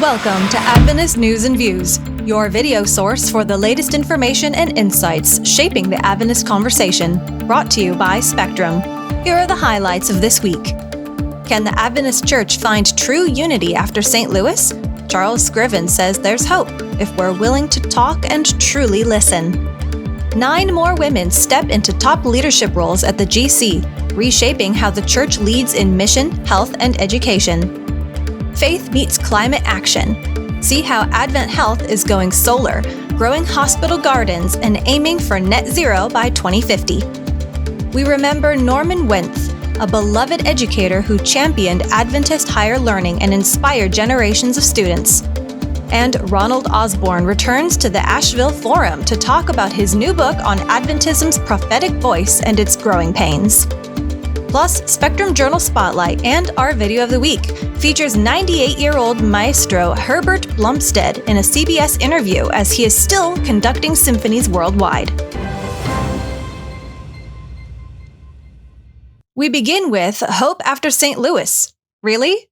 Welcome to Adventist News and Views, your video source for the latest information and insights shaping the Adventist conversation, brought to you by Spectrum. Here are the highlights of this week. Can the Adventist Church find true unity after St. Louis? Charles Scriven says there's hope if we're willing to talk and truly listen. 9 more women step into top leadership roles at the GC, reshaping how the church leads in mission, health, and education. Faith meets climate action. See how AdventHealth is going solar, growing hospital gardens, and aiming for net zero by 2050. We remember Norman Wendth, a beloved educator who championed Adventist higher learning and inspired generations of students. And Ronald Osborn returns to the Asheville Forum to talk about his new book on Adventism's prophetic voice and its growing pains. Plus, Spectrum Journal Spotlight and our video of the week features 98-year-old maestro Herbert Blomstedt in a CBS interview as he is still conducting symphonies worldwide. We begin with Hope After St. Louis. Really?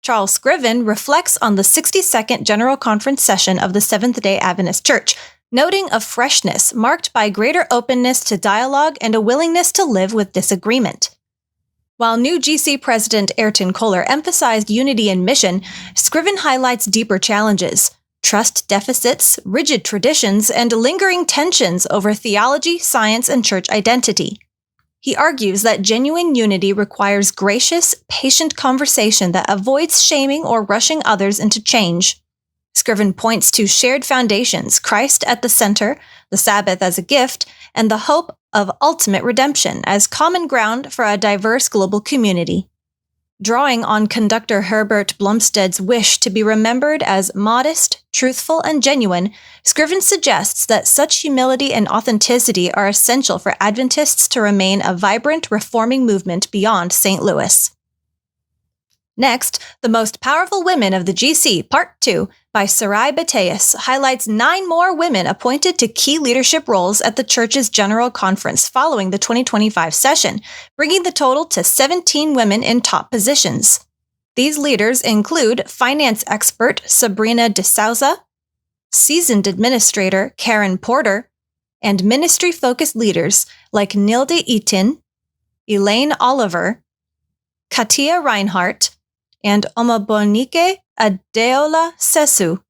Charles Scriven reflects on the 62nd General Conference session of the Seventh-day Adventist Church, noting a freshness marked by greater openness to dialogue and a willingness to live with disagreement. While new GC President Ayrton Kohler emphasized unity in mission, Scriven highlights deeper challenges, trust deficits, rigid traditions, and lingering tensions over theology, science, and church identity. He argues that genuine unity requires gracious, patient conversation that avoids shaming or rushing others into change. Scriven points to shared foundations, Christ at the center, the Sabbath as a gift, and the hope of ultimate redemption as common ground for a diverse global community. Drawing on conductor Herbert Blomstedt's wish to be remembered as modest, truthful, and genuine, Scriven suggests that such humility and authenticity are essential for Adventists to remain a vibrant, reforming movement beyond St. Louis. Next, The Most Powerful Women of the GC, Part 2, by Sarai Bateas, highlights 9 more women appointed to key leadership roles at the church's General Conference following the 2025 session, bringing the total to 17 women in top positions. These leaders include finance expert Sabrina DeSouza, seasoned administrator Karen Porter, and ministry-focused leaders like Nilde Eaton, Elaine Oliver, Katia Reinhardt, and Omabonike Adeola Sesu.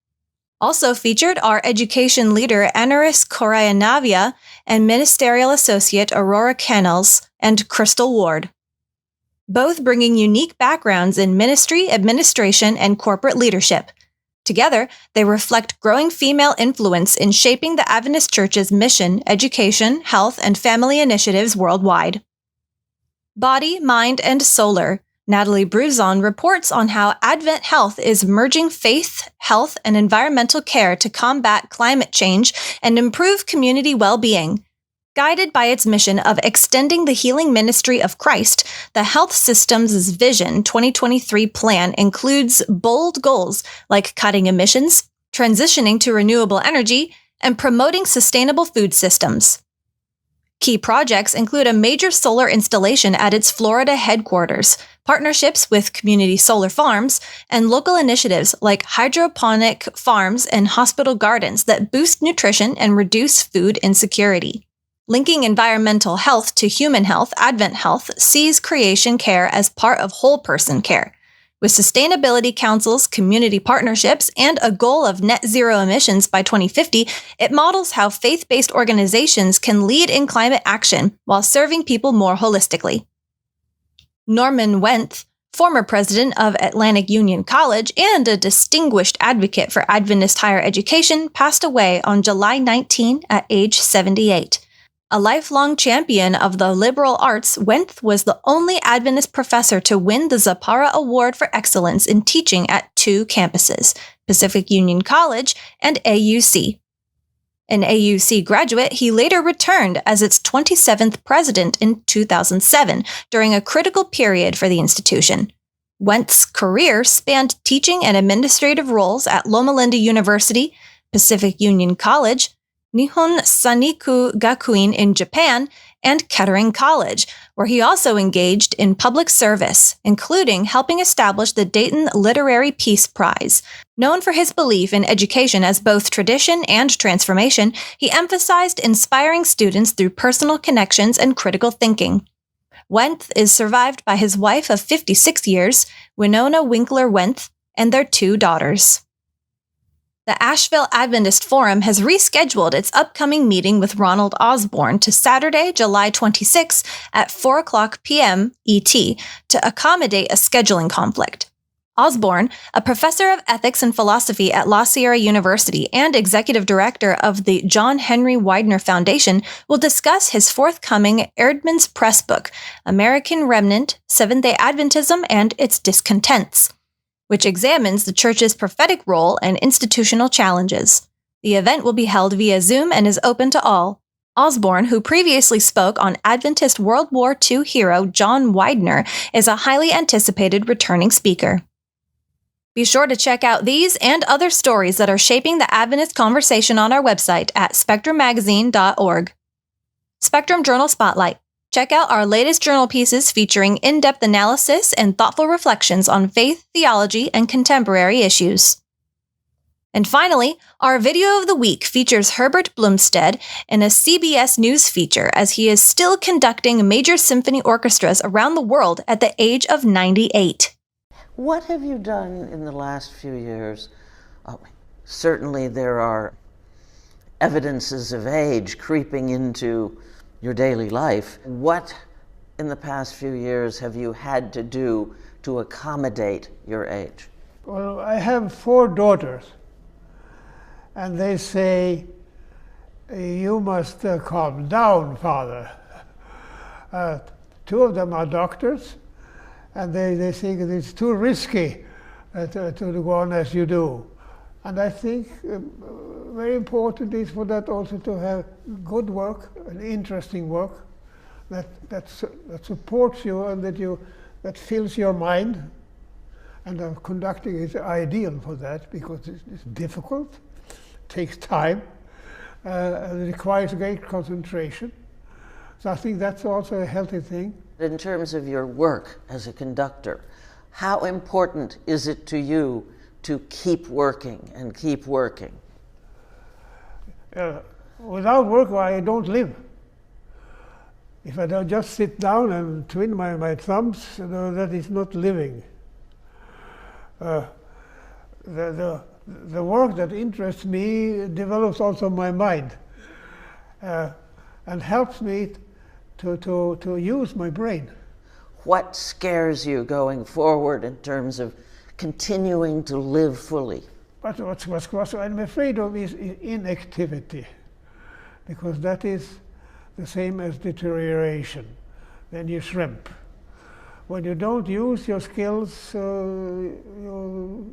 Also featured are education leader Anaris Korayanavia and ministerial associate Aurora Cannells and Crystal Ward, both bringing unique backgrounds in ministry, administration, and corporate leadership. Together, they reflect growing female influence in shaping the Adventist Church's mission, education, health, and family initiatives worldwide. Body, Mind, and Solar. Natalie Bruzon reports on how AdventHealth is merging faith, health, and environmental care to combat climate change and improve community well-being. Guided by its mission of extending the healing ministry of Christ, the health system's Vision 2023 plan includes bold goals like cutting emissions, transitioning to renewable energy, and promoting sustainable food systems. Key projects include a major solar installation at its Florida headquarters, partnerships with community solar farms, and local initiatives like hydroponic farms and hospital gardens that boost nutrition and reduce food insecurity. Linking environmental health to human health, AdventHealth sees creation care as part of whole-person care. With sustainability councils, community partnerships, and a goal of net zero emissions by 2050, it models how faith-based organizations can lead in climate action while serving people more holistically. Norman Wendth, former president of Atlantic Union College and a distinguished advocate for Adventist higher education, passed away on July 19 at age 78. A lifelong champion of the liberal arts, Wendth was the only Adventist professor to win the Zapara Award for Excellence in Teaching at 2 campuses, Pacific Union College and AUC. An AUC graduate, he later returned as its 27th president in 2007 during a critical period for the institution. Wendth's career spanned teaching and administrative roles at Loma Linda University, Pacific Union College, Nihon Saniku Gakuin in Japan, and Kettering College, where he also engaged in public service, including helping establish the Dayton Literary Peace Prize. Known for his belief in education as both tradition and transformation, he emphasized inspiring students through personal connections and critical thinking. Wendth is survived by his wife of 56 years, Winona Winkler Wendth, and their 2 daughters. The Asheville Adventist Forum has rescheduled its upcoming meeting with Ronald Osborn to Saturday, July 26 at 4:00 p.m. ET to accommodate a scheduling conflict. Osborn, a professor of ethics and philosophy at La Sierra University and executive director of the John Henry Widener Foundation, will discuss his forthcoming Erdman's Press book, American Remnant, Seventh-day Adventism and Its Discontents, which examines the church's prophetic role and institutional challenges. The event will be held via Zoom and is open to all. Osborn, who previously spoke on Adventist World War II hero John Widener, is a highly anticipated returning speaker. Be sure to check out these and other stories that are shaping the Adventist conversation on our website at spectrummagazine.org. Spectrum Journal Spotlight. Check out our latest journal pieces featuring in-depth analysis and thoughtful reflections on faith, theology, and contemporary issues. And finally, our video of the week features Herbert Blomstedt in a CBS News feature as he is still conducting major symphony orchestras around the world at the age of 98. What have you done in the last few years? Certainly there are evidences of age creeping into your daily life. What in the past few years have you had to do to accommodate your age? Well, I have 4 daughters, and they say, you must calm down, Father. 2 of them are doctors, and they think it's too risky to go on as you do. And I think very important is for that also to have good work, an interesting work that supports you and that fills your mind. And conducting is ideal for that because it's difficult, takes time, and it requires great concentration. So I think that's also a healthy thing. In terms of your work as a conductor, how important is it to you to keep working and keep working? Without work, I don't live. If I don't just sit down and twin my thumbs, that is not living. The work that interests me develops also my mind and helps me to use my brain. What scares you going forward in terms of continuing to live fully? But what I'm afraid of is inactivity, because that is the same as deterioration. Then you shrimp. When you don't use your skills, you're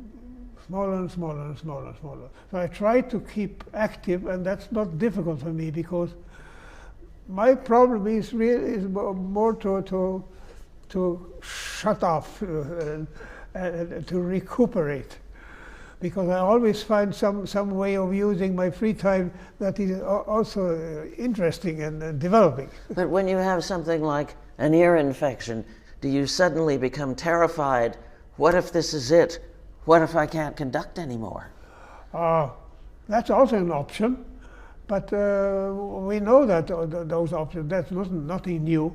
smaller and smaller and smaller and smaller. So I try to keep active, and that's not difficult for me because my problem is more to shut off and to recuperate, because I always find some way of using my free time that is also interesting and developing. But when you have something like an ear infection, do you suddenly become terrified? What if this is it? What if I can't conduct anymore? That's also an option, but we know that those options, that's nothing new.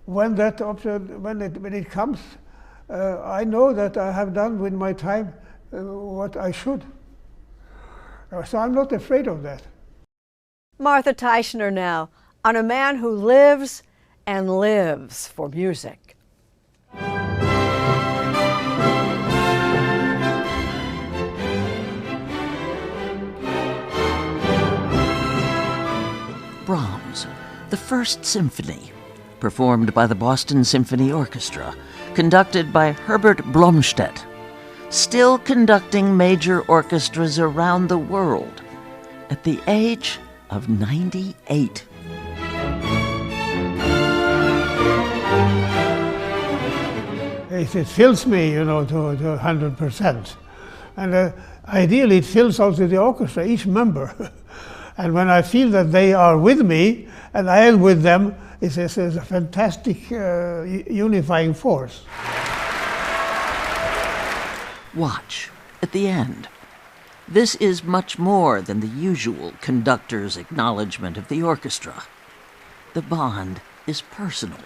When that option, when it comes, I know that I have done with my time what I should. So I'm not afraid of that. Martha Teichner now, on a man who lives and lives for music. Brahms, the First Symphony, performed by the Boston Symphony Orchestra, conducted by Herbert Blomstedt, still conducting major orchestras around the world at the age of 98. It fills me, to 100%. And ideally, it fills also the orchestra, each member. And when I feel that they are with me and I am with them, it's a fantastic unifying force. Watch at the end. This is much more than the usual conductor's acknowledgement of the orchestra. The bond is personal.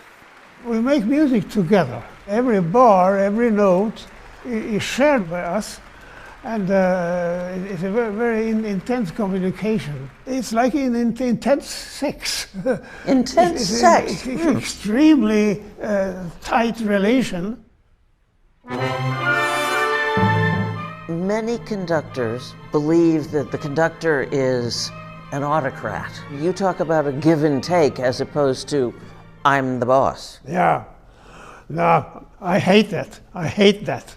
We make music together. Every bar, every note is shared by us, and it's a very, very intense communication. It's like intense sex. Intense sex? Extremely tight relation. Many conductors believe that the conductor is an autocrat. You talk about a give and take as opposed to, I'm the boss. Yeah. No, I hate that. I hate that.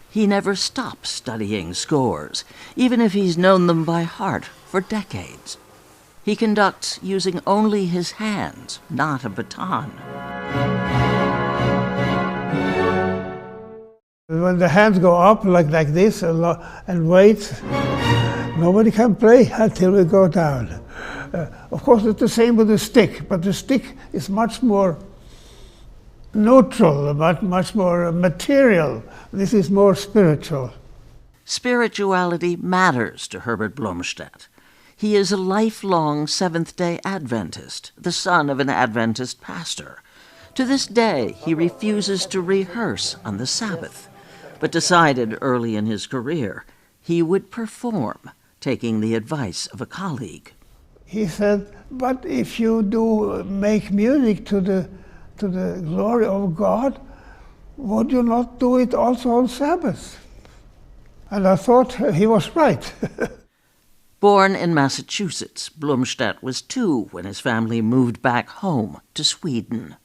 He never stops studying scores, even if he's known them by heart for decades. He conducts using only his hands, not a baton. When the hands go up like this and wait, nobody can play until we go down. Of course, it's the same with the stick, but the stick is much more neutral, much more material. This is more spiritual. Spirituality matters to Herbert Blomstedt. He is a lifelong Seventh-day Adventist, the son of an Adventist pastor. To this day, he refuses to rehearse on the Sabbath, but decided early in his career he would perform, taking the advice of a colleague. He said, but if you do make music to the glory of God, would you not do it also on Sabbath? And I thought he was right. Born in Massachusetts, Blomstedt was 2 when his family moved back home to Sweden.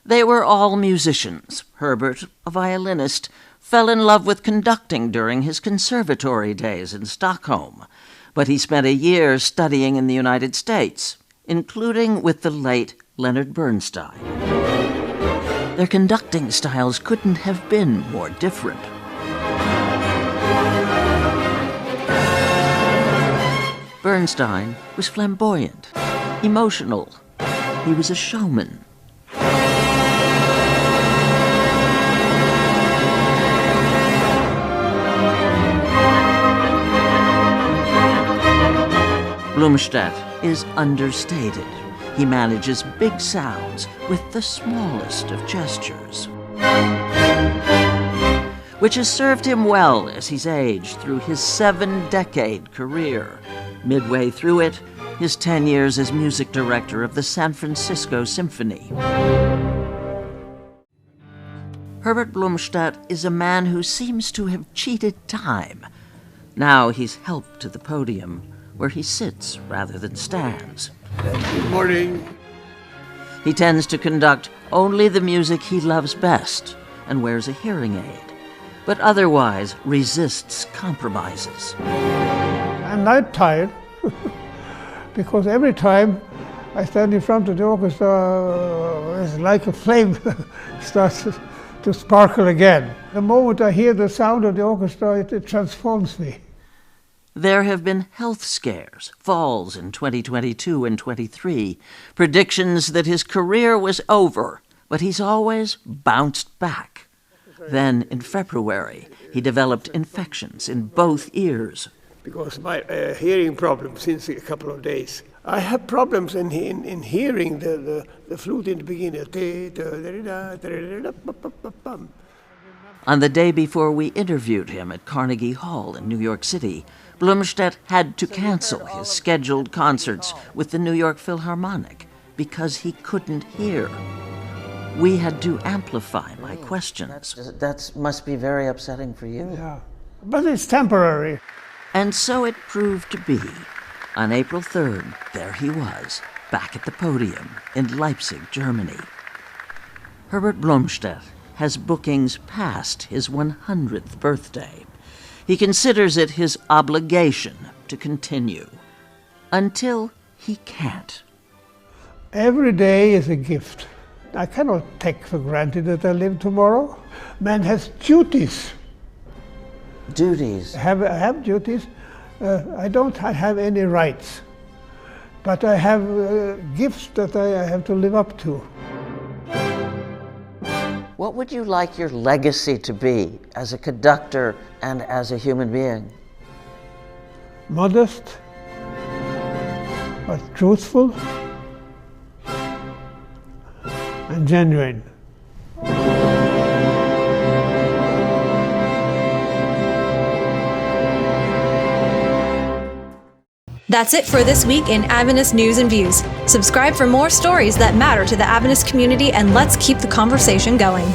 They were all musicians. Herbert, a violinist, fell in love with conducting during his conservatory days in Stockholm, but he spent a year studying in the United States, including with the late Leonard Bernstein. Their conducting styles couldn't have been more different. Bernstein was flamboyant, emotional. He was a showman. Blomstedt is understated. He manages big sounds with the smallest of gestures, which has served him well as he's aged through his 7-decade career. Midway through it, his 10 years as music director of the San Francisco Symphony. Herbert Blomstedt is a man who seems to have cheated time. Now he's helped to the podium, where he sits rather than stands. Good morning. He tends to conduct only the music he loves best and wears a hearing aid, but otherwise resists compromises. I'm not tired, because every time I stand in front of the orchestra, it's like a flame starts to sparkle again. The moment I hear the sound of the orchestra, it transforms me. There have been health scares, falls in 2022 and 23, predictions that his career was over, but he's always bounced back. Then, in February, he developed infections in both ears. Because my hearing problem since a couple of days. I have problems in hearing the flute in the beginning. On the day before we interviewed him at Carnegie Hall in New York City, Blomstedt had to cancel his scheduled concerts with the New York Philharmonic because he couldn't hear. We had to amplify my questions. That must be very upsetting for you. Yeah, but it's temporary. And so it proved to be. On April 3rd, there he was, back at the podium in Leipzig, Germany. Herbert Blomstedt has bookings past his 100th birthday. He considers it his obligation to continue until he can't. Every day is a gift. I cannot take for granted that I live tomorrow. Man has duties. Duties? I have duties. I don't have any rights, but I have gifts that I have to live up to. What would you like your legacy to be as a conductor and as a human being? Modest, but truthful and genuine. That's it for this week in Adventist News and Views. Subscribe for more stories that matter to the Adventist community, and let's keep the conversation going.